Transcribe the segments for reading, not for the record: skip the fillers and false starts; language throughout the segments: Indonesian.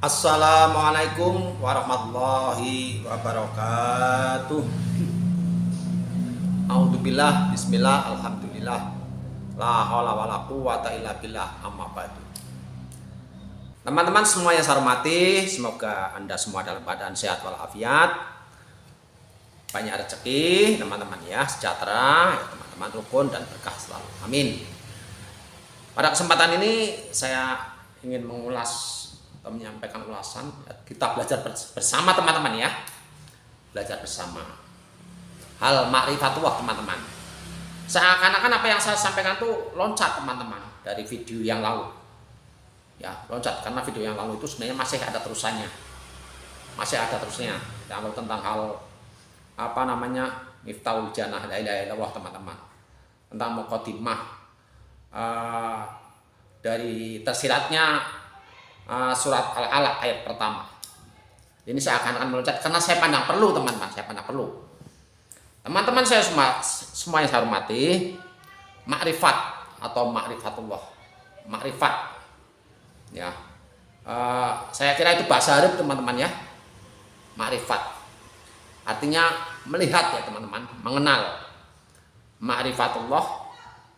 Assalamualaikum warahmatullahi wabarakatuh. A'udzubillah, bismillah, alhamdulillah. La haula wala quwata illa billah, amma ba'du. Teman-teman semua yang saya hormati, semoga Anda semua dalam keadaan sehat walafiat. Banyak rezeki, teman-teman ya, sejahtera, ya, teman-teman rukun dan berkah selalu. Amin. Pada kesempatan ini saya ingin mengulas atau menyampaikan ulasan. Kita belajar bersama teman-teman ya, belajar bersama hal ma'rifatullah teman-teman. Seakan-akan apa yang saya sampaikan tuh loncat teman-teman dari video yang lalu ya, loncat karena video yang lalu itu sebenarnya masih ada terusannya, kalau tentang hal apa namanya Miftahul Jannah, la ilaha illallah teman-teman, tentang muqaddimah dari tersiratnya surat Al-Alaq ayat pertama. Ini saya akan meloncat karena saya pandang perlu teman-teman, Teman-teman saya semua yang saya hormati, makrifat atau ma'rifatullah, makrifat ya. Saya kira itu bahasa Arab teman-teman ya. Makrifat artinya melihat ya teman-teman, mengenal. Ma'rifatullah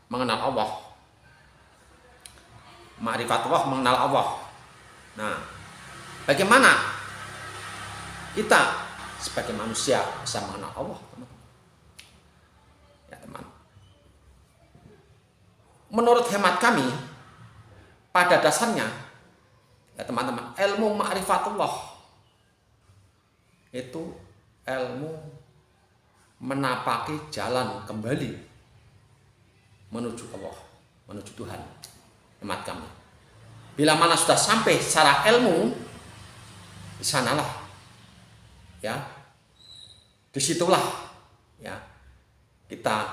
mengenal Allah. Ma'rifatullah mengenal Allah. Nah, bagaimana kita sebagai manusia bisa mengenal Allah, teman? Ya, teman. Menurut hemat kami, pada dasarnya, ya teman-teman, ilmu ma'rifatullah itu ilmu menapaki jalan kembali menuju Allah, menuju Tuhan. Hemat kami. Bila mana sudah sampai secara ilmu, di sanalah ya, disitulah ya kita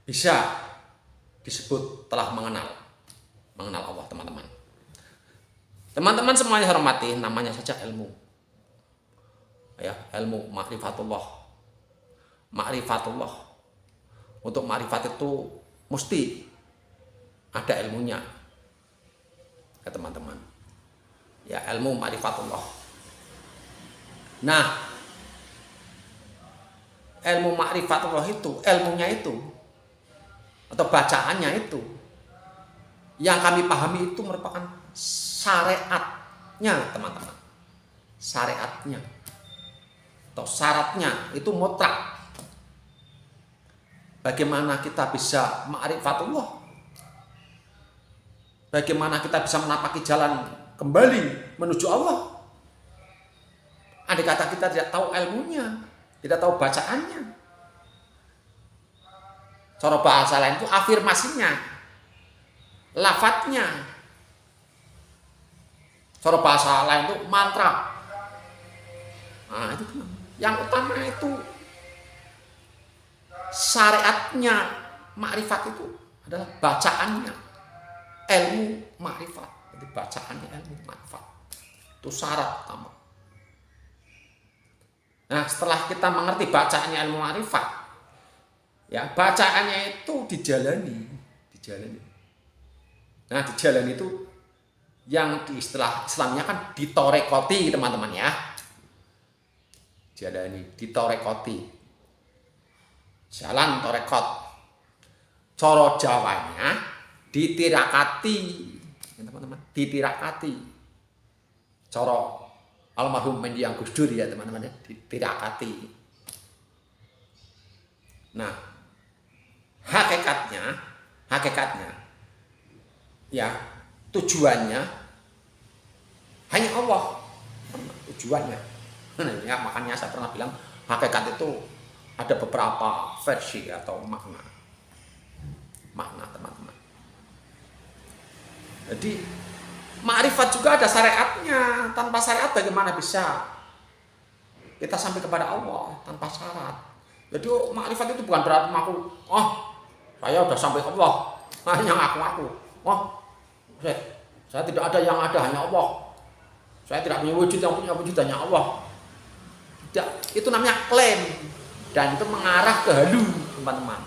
bisa disebut telah mengenal Allah teman-teman. Teman-teman semuanya hormati, namanya saja ilmu ya, ilmu ma'rifatullah. Untuk ma'rifat itu mesti ada ilmunya ya teman-teman ya, ilmu ma'rifatullah. Nah, ilmu ma'rifatullah itu, ilmunya itu atau bacaannya itu yang kami pahami itu merupakan syariatnya teman-teman, syariatnya atau syaratnya itu mutlak. Bagaimana kita bisa ma'rifatullah, bagaimana kita bisa menapaki jalan kembali menuju Allah? Andai kata kita tidak tahu ilmunya, tidak tahu bacaannya. Cara bahasa lain itu afirmasinya, lafadznya. Cara bahasa lain itu mantra. Nah, itu yang utama itu syariatnya makrifat itu adalah bacaannya. Ilmu makrifat, jadi bacaannya ilmu makrifat itu syarat utama. Nah, setelah kita mengerti bacaannya ilmu makrifat, ya bacaannya itu dijalani. Nah, dijalani itu yang di istilah Islamnya kan ditorekoti teman-teman ya. Jalani, ditorekoti, jalan torekot. Coro Jawanya ditirakati teman-teman, ditirakati. Coro almarhum Mendiang Gus Dur ya teman-teman ya, ditirakati. Nah, hakikatnya ya, tujuannya hanya Allah. Tujuannya ya, makanya saya pernah bilang hakikat itu ada beberapa versi atau makna teman-teman. Jadi ma'rifat juga ada syariatnya. Tanpa syariat bagaimana bisa kita sampai kepada Allah tanpa syarat? Jadi ma'rifat itu bukan berarti aku, saya udah sampai Allah, hanya ngaku-ngaku. Saya tidak ada, yang ada hanya Allah. Saya tidak punya wujud, yang punya wujud hanya Allah. Tidak, itu namanya klaim dan itu mengarah ke halu teman-teman.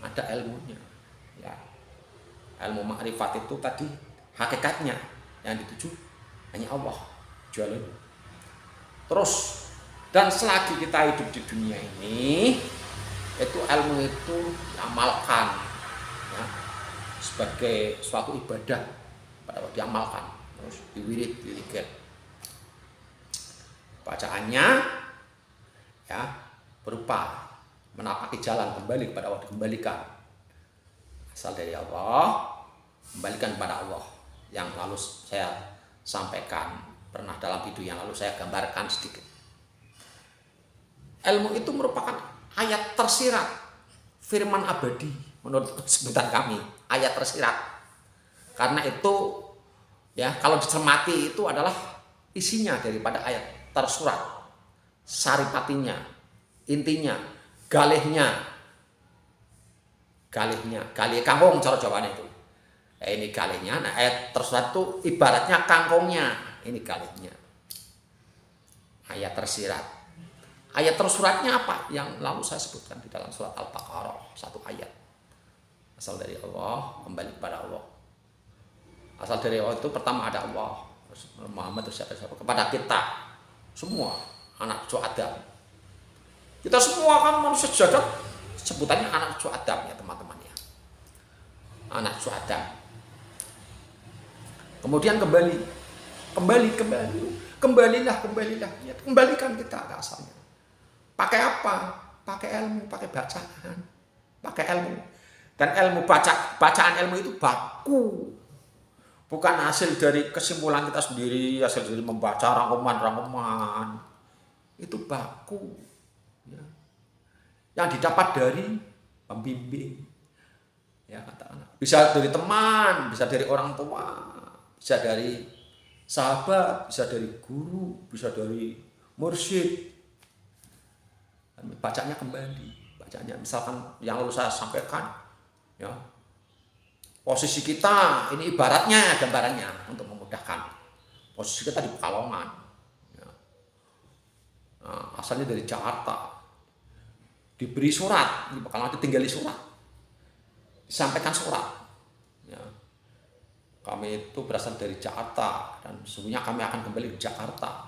Ada ilmunya ya. Ilmu makrifat itu tadi hakikatnya Yang dituju hanya Allah jualan. Terus dan selagi kita hidup di dunia ini, itu ilmu itu diamalkan ya, sebagai suatu ibadah, diamalkan, terus diwirid, dizikir. Bacaannya ya berupa menapaki jalan kembali kepada Allah, dikembalikan asal dari Allah, kembalikan kepada Allah. Yang lalu saya sampaikan pernah dalam video yang lalu saya gambarkan sedikit. Ilmu itu merupakan ayat tersirat, firman abadi menurut sebutan kami, ayat tersirat. Karena itu ya kalau dicermati itu adalah isinya daripada ayat tersurat, saripatinya, intinya, galih kangkung cara Jawane itu. Ini galihnya, nah ayat tersurat itu ibaratnya kangkungnya, ini galihnya. Ayat tersirat. Ayat tersuratnya apa? Yang lalu saya sebutkan di dalam surat Al-Baqarah, satu ayat. Asal dari Allah, kembali kepada Allah. Asal dari Allah itu pertama ada Allah, terus Muhammad, terus siapa kepada kita semua anak cucu Adam. Kita semua kan manusia jagat, sebutannya anak cucu Adam ya teman-teman ya. Anak cucu Adam. Kemudian kembalilah ya, kembalikan kita ke asalnya. Pakai apa? Pakai ilmu, pakai bacaan, pakai ilmu. Dan bacaan ilmu itu baku, bukan hasil dari kesimpulan kita sendiri, hasil dari membaca rangkuman, itu baku ya. Yang didapat dari pembimbing ya, katakanlah bisa dari teman, bisa dari orang tua, bisa dari sahabat, bisa dari guru, bisa dari mursyid. Bacanya kembali, bacanya misalkan yang lalu saya sampaikan ya, posisi kita ini ibaratnya gambarannya untuk memudahkan, posisi kita di Pekalongan ya. Nah, asalnya dari Jakarta, diberi surat di Pekalongan, ditinggali surat, disampaikan surat ya. Kami itu berasal dari Jakarta dan sesungguhnya kami akan kembali ke Jakarta.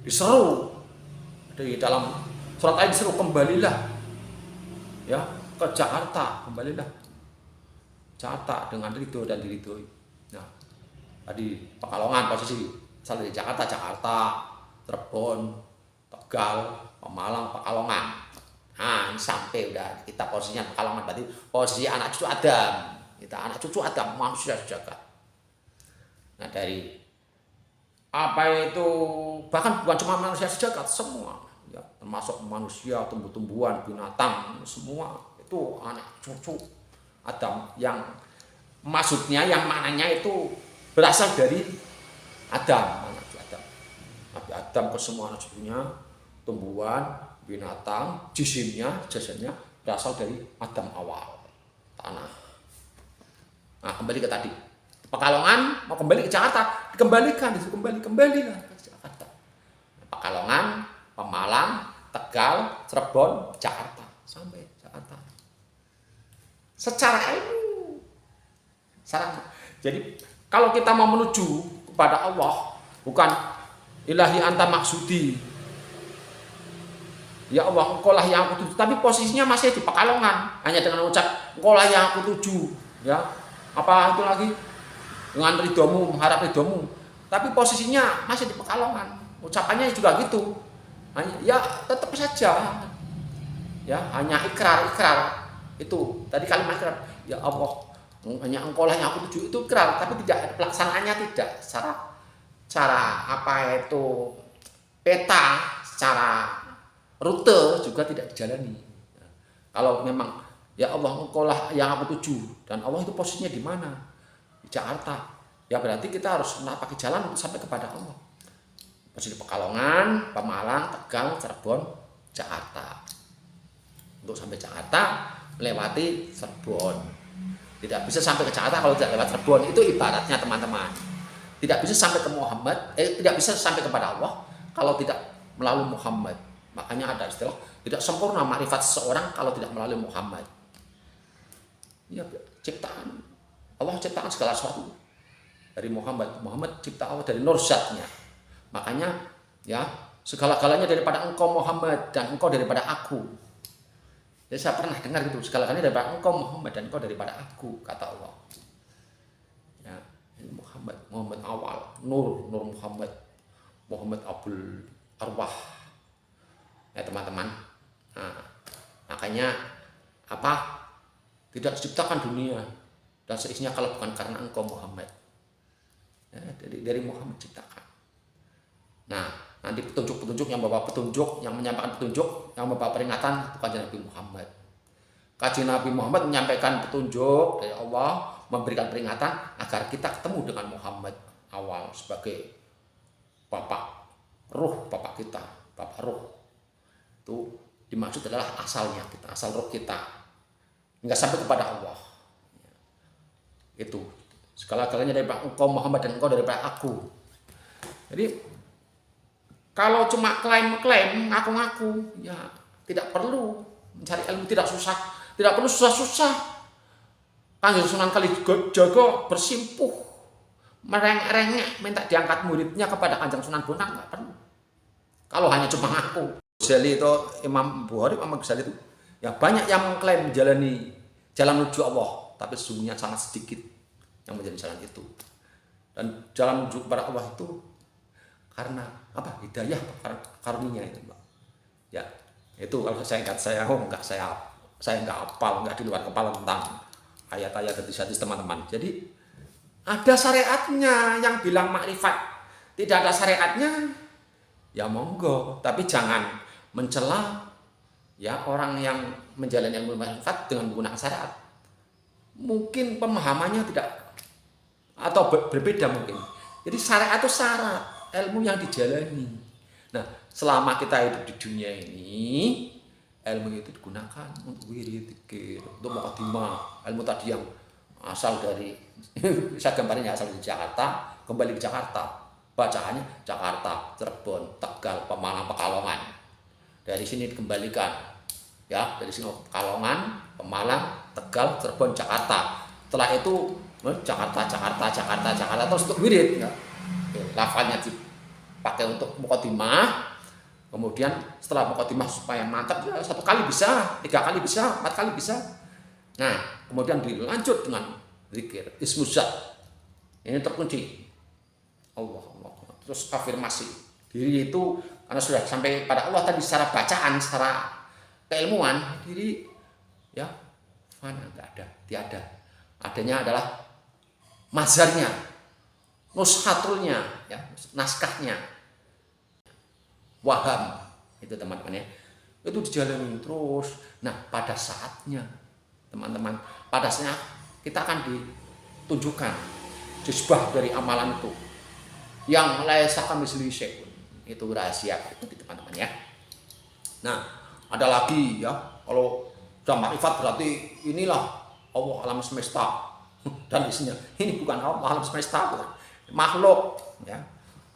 Diseru di dalam surat ayat, disuruh kembalilah ya ke Jakarta, kembalilah Jakarta dengan ridho dan diridhoi. Nah, tadi Pekalongan posisi asal dari Jakarta, Cirebon, Tegal, Pemalang, Pekalongan. Nah, ini sampai udah kita posisinya Pekalongan, berarti posisi anak cucu Adam. Kita anak cucu Adam, manusia jagat. Nah, dari apa itu, bahkan bukan cuma manusia sejagat, semua ya, termasuk manusia, tumbuh-tumbuhan, binatang, semua itu anak cucu Adam, yang maksudnya, yang maknanya itu berasal dari Adam, anak cucu Adam. Nabi Adam ke semua anak cucunya, tumbuhan, binatang, jasadnya berasal dari Adam awal, tanah. Nah, kembali ke tadi, Pekalongan mau kembali ke Jakarta, dikembalikan, disuruh kembalilah ke Jakarta. Pekalongan, Pemalang, Tegal, Cirebon, Jakarta, sampai Jakarta. Secara ilmu, jadi kalau kita mau menuju kepada Allah, bukan ilahi anta maksudi, ya Allah engkaulah yang aku tuju, tapi posisinya masih di Pekalongan, hanya dengan ucap engkaulah yang aku tuju ya. Apa itu lagi, dengan ridhomu, mengharap ridhomu, tapi posisinya masih di Pekalongan, ucapannya juga gitu, hanya ya tetap saja ya, hanya ikrar itu tadi, kalimat ikrar, ya Allah hanya engkaulah yang aku tuju, itu ikrar, tapi tidak pelaksanaannya, tidak secara apa itu peta, secara rute juga tidak dijalani. Kalau memang ya Allah engkaulah yang aku tuju, dan Allah itu posisinya di mana? Di Jakarta. Ya berarti kita harus menapaki jalan sampai kepada Allah. Posisi Pekalongan, Pemalang, Tegal, Cirebon, Jakarta. Untuk sampai Jakarta melewati Cirebon. Tidak bisa sampai ke Jakarta kalau tidak lewat Cirebon. Itu ibaratnya teman-teman. Tidak bisa sampai ke Muhammad, tidak bisa sampai kepada Allah kalau tidak melalui Muhammad. Makanya ada istilah tidak sempurna makrifat seseorang kalau tidak melalui Muhammad. Ya, ciptaan Allah, ciptaan segala sesuatu dari Muhammad. Muhammad cipta Allah dari nur zatnya. Makanya ya, segala-galanya daripada engkau Muhammad dan engkau daripada aku. Jadi saya pernah dengar gitu, segala-galanya daripada engkau Muhammad dan engkau daripada aku, kata Allah. Ya, ini Muhammad awal, Nur Muhammad, Muhammad Abul Arwah. Ya teman-teman. Nah, makanya apa? Tidak diciptakan dunia dan seisinya kalau bukan karena engkau Muhammad. Ya, dari Muhammad ciptakan. Nah, nanti petunjuk-petunjuk yang membawa petunjuk, yang menyampaikan petunjuk, yang membawa peringatan itu kajian Nabi Muhammad. Kajian Nabi Muhammad menyampaikan petunjuk dari Allah, memberikan peringatan agar kita ketemu dengan Muhammad awal sebagai bapak ruh, bapak kita, bapak ruh. Itu dimaksud adalah asalnya kita, asal ruh kita, hingga sampai kepada Allah. Itu segala-galanya daripada engkau Muhammad dan engkau daripada aku. Jadi kalau cuma klaim-klaim, ngaku-ngaku, ya tidak perlu mencari ilmu, tidak susah, tidak perlu susah-susah. Kanjeng Sunan Kalijaga bersimpuh, merengek-rengek minta diangkat muridnya kepada Kanjeng Sunan Bonang, nggak perlu. Kalau hanya cuma ngaku. Ghazali itu, Imam Bukhari, Imam Ghazali itu, ya banyak yang mengklaim menjalani jalan menuju Allah, tapi sesungguhnya sangat sedikit yang menjadi jalan itu. Dan jalan menuju kepada Allah itu karena apa? Hidayah, karunia itu, Mbak. Ya, itu kalau saya nggak hafal, nggak di luar kepala tentang ayat-ayat hadis-hadis teman-teman. Jadi ada syariatnya. Yang bilang makrifat tidak ada syariatnya, ya monggo, tapi jangan mencela ya orang yang menjalani ilmu makrifat dengan menggunakan syariat. Mungkin pemahamannya tidak atau berbeda mungkin. Jadi syariat itu syarat ilmu yang dijalani. Nah, selama kita hidup di dunia ini, ilmu itu digunakan untuk wirid, dzikir, untuk mukadimah. Ilmu tadi yang asal dari saya gambarnya asal dari Jakarta, kembali ke Jakarta. Bacaannya Jakarta, Cirebon, Tegal, Pemalang, Pekalongan. Dari sini dikembalikan. Ya, dari sini Pekalongan, Pemalang, Tegal, Cirebon, Jakarta. Setelah itu Jakarta terus untuk wirid ya. Lafalnya dipakai untuk mukadimah. Kemudian setelah mukadimah supaya mantap ya, 1 kali bisa, 3 kali bisa, 4 kali bisa. Nah, kemudian dilanjut dengan zikir ismuzat. Ini terkunci. Allah. Terus afirmasi diri itu karena sudah sampai pada Allah tadi secara bacaan, secara keilmuan, diri ya mana enggak ada, tiada. Adanya adalah mazharnya, nushatulnya, ya, naskahnya, waham itu teman-teman ya. Itu dijalani terus. Nah, pada saatnya teman-teman, pada saatnya kita akan ditunjukkan juzbah dari amalan itu yang laisa kamitslihi syai'un. Itu rahasia itu teman-teman ya. Nah, ada lagi ya, kalau sudah makrifat berarti inilah Allah alam semesta dan isinya. Ini bukan Allah alam semesta, makhluk ya.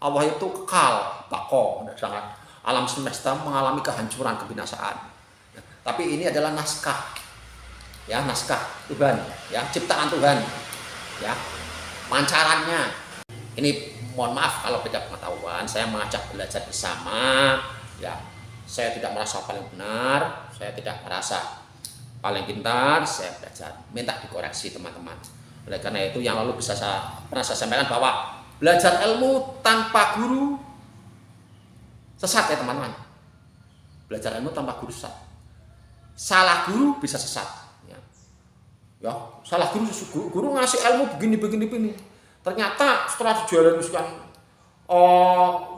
Allah itu kekal, bako, sangat alam semesta mengalami kehancuran, kebinasaan. Ya, tapi ini adalah naskah. Ya, naskah Tuhan, ya, ciptaan Tuhan. Ya. Pancarannya. Ini mohon maaf kalau beda pengetahuan, saya mengajak belajar bersama ya. Saya tidak merasa paling benar, saya tidak merasa paling pintar, saya belajar, minta dikoreksi teman-teman. Oleh karena itu yang lalu pernah saya sampaikan bahwa belajar ilmu tanpa guru sesat ya teman-teman. Belajar ilmu tanpa guru sesat. Salah guru bisa sesat ya. Ya, salah guru ngasih ilmu begini. Ternyata setelah dijalankan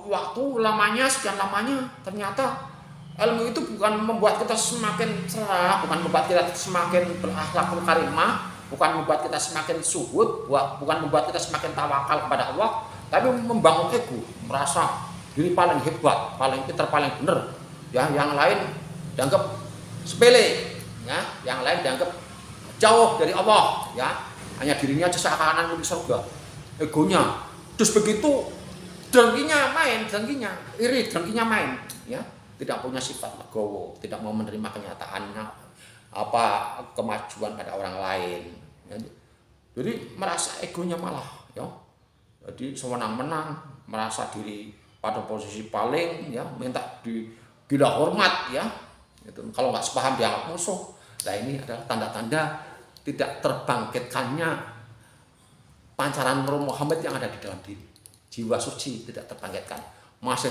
waktu lamanya, sekian lamanya, ternyata ilmu itu bukan membuat kita semakin cerah, bukan membuat kita semakin berakhlakul karimah, bukan membuat kita semakin suhud, bukan membuat kita semakin tawakal kepada Allah, tapi membangun ego, merasa diri paling hebat, paling pintar, paling benar. Ya, yang lain dianggap sepele, ya, yang lain dianggap jauh dari Allah, ya, hanya dirinya aja seakan-akan di surga. Egonya, terus begitu dengkinya main, iri, dengkinya main, ya, tidak punya sifat legowo, tidak mau menerima kenyataan apa kemajuan pada orang lain, ya. Jadi merasa egonya malah, ya, Jadi sewenang-wenang, merasa diri pada posisi paling, ya, minta gila hormat, ya. Itu kalau nggak sepaham dianggap musuh. Nah, ini adalah tanda-tanda tidak terbangkitkannya pancaran Nur Muhammad yang ada di dalam diri. Jiwa suci tidak terbangkitkan, masih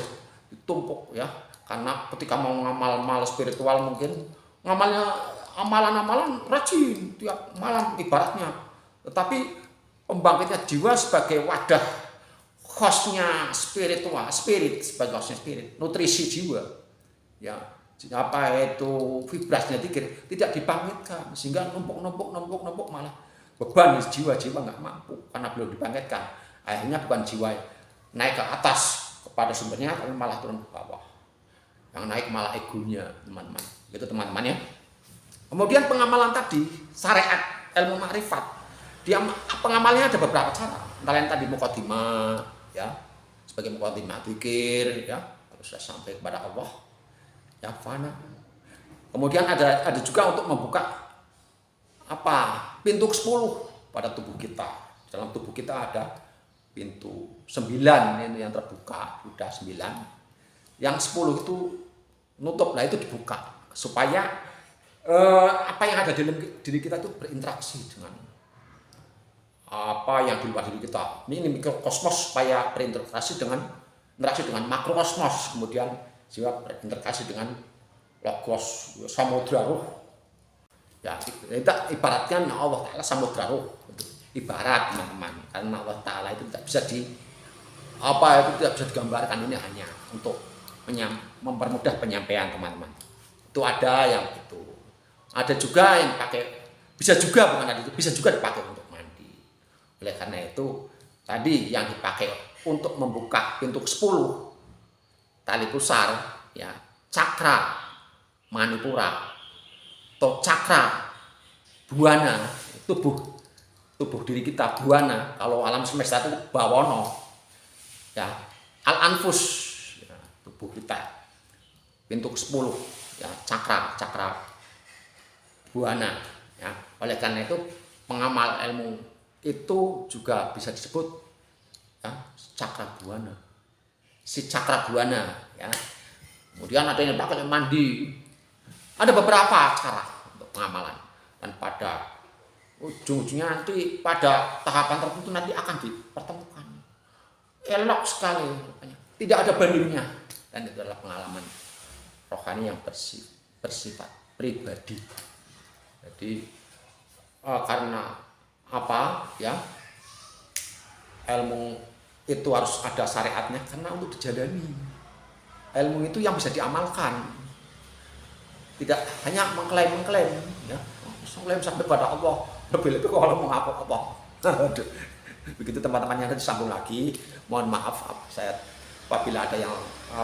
ditumpuk, ya. Karena ketika mau ngamal spiritual mungkin ngamalnya amalan-amalan rajin tiap malam ibaratnya, tetapi pembangkitnya jiwa sebagai wadah hostnya spiritual, spirit sebagai hostnya spirit, nutrisi jiwa, ya, apa itu vibrasinya tidak dibangkitkan, sehingga numpuk malah beban jiwa nggak mampu karena belum dibangkitkan. Akhirnya bukan jiwa naik ke atas kepada sumbernya, tapi malah turun ke bawah. Yang naik malah egonya, teman-teman. Gitu teman-teman, ya. Kemudian pengamalan tadi, syariat ilmu makrifat, dia pengamalnya ada beberapa cara. Antara yang tadi mukadimah, ya, sebagai mukadimah dzikir, ya, harus sampai kepada Allah, ya, fana. Kemudian ada juga untuk membuka pintu ke-10 pada tubuh kita. Dalam tubuh kita ada pintu 9 ini yang terbuka, sudah 9. Yang 10 itu nutup, nah itu dibuka supaya apa yang ada di dalam diri kita itu berinteraksi dengan apa yang di luar diri kita. Ini mikrokosmos supaya berinteraksi dengan makrokosmos, kemudian jiwa berinteraksi dengan logos, samudra ruh. Ya, kita ibaratkan Allah Ta'ala samudra ruh. Ibarat, teman-teman, karena Allah Ta'ala itu tidak bisa digambarkan. Ini hanya untuk mempermudah penyampaian, teman-teman. Itu ada yang itu. Ada juga yang bisa juga dipakai untuk mandi. Oleh karena itu tadi yang dipakai untuk membuka pintu ke-10 tali pusar, ya, cakra manipura atau cakra buana, tubuh diri kita buana. Kalau alam semesta itu bawono, ya, al-anfus, ya, tubuh kita pintu ke-10, ya, cakra buana, ya. Oleh karena itu pengamal ilmu itu juga bisa disebut, ya, cakra buana, si cakra buana, ya. Kemudian ada yang pakai mandi, ada beberapa cara untuk pengamalan, dan pada ujung-ujungnya nanti pada tahapan tertentu nanti akan dipertemukan. Elok sekali, tidak ada bandingnya, dan itu adalah pengalaman rohani yang bersifat pribadi. Jadi karena apa, ya, ilmu itu harus ada syariatnya karena untuk dijalani. Ilmu itu yang bisa diamalkan, tidak hanya mengklaim, ya, mengklaim sampai pada Allah. Lebih-lebih kalau mengaku Allah. Begitu teman-teman yang disambung lagi, mohon maaf saya apabila ada yang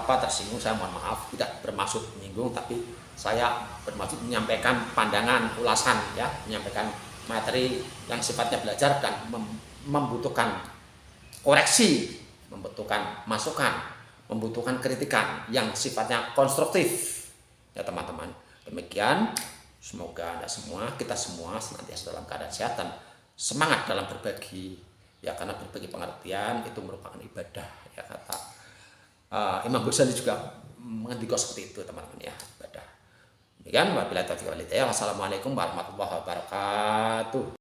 tersinggung, saya mohon maaf, tidak bermaksud menyinggung, tapi saya bermaksud menyampaikan pandangan, ulasan, ya, menyampaikan materi yang sifatnya belajar dan membutuhkan koreksi, membutuhkan masukan, membutuhkan kritikan yang sifatnya konstruktif, ya, teman-teman. Demikian, semoga Anda semua, kita semua senantiasa dalam keadaan sehat dan semangat dalam berbagi, ya, karena berbagi pengertian itu merupakan ibadah, ya, kata Imam Ghazali juga mengendikkan seperti itu, teman-teman, ya, ibadah. Demikian, wabillahi taufiq wal hidayah. Wassalamualaikum warahmatullahi wabarakatuh.